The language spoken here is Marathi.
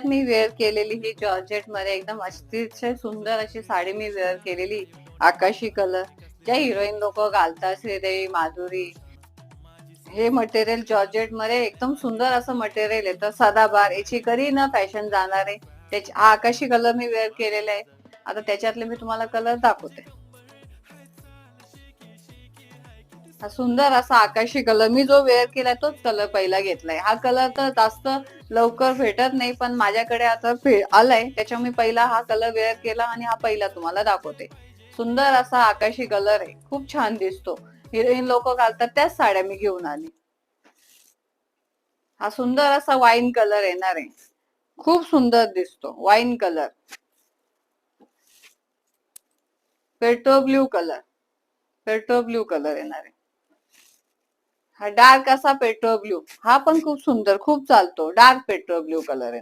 मी वेअर केलेली ही जॉर्जेट मध्ये एकदम अतिशय सुंदर अशी साडी मी वेअर केलेली, आकाशी कलर, ज्या हिरोईन लोक घालतात, श्रीदेवी, माधुरी. हे मटेरियल जॉर्जेट मध्ये एकदम सुंदर असं मटेरियल येतं, सदाबहार, याची कधी न फॅशन जाणार आहे. त्याची आकाशी कलर मी वेअर केलेला आहे. आता त्याच्यातले मी तुम्हाला कलर दाखवते. हा सुंदर असा आकाशी कलर मी जो वेअर केलाय तोच कलर पहिला घेतलाय. हा कलर तर जास्त लवकर भेटत नाही, पण माझ्याकडे आता आलाय त्याच्यामुळे मी पहिला हा कलर वेअर केला आणि हा पहिला तुम्हाला दाखवते. सुंदर असा आकाशी कलर आहे, खूप छान दिसतो. हिरोईन लोक घालतात त्याच साड्या मी घेऊन आली. हा सुंदर असा वाईन कलर येणार आहे, खूप सुंदर दिसतो wine colour. Petro blue colour येणार आहे. हा डार्क असा पेट्रो ब्ल्यू, हा पण खूप सुंदर, खूप चालतो. डार्क पेट्रो ब्ल्यू कलर येणार.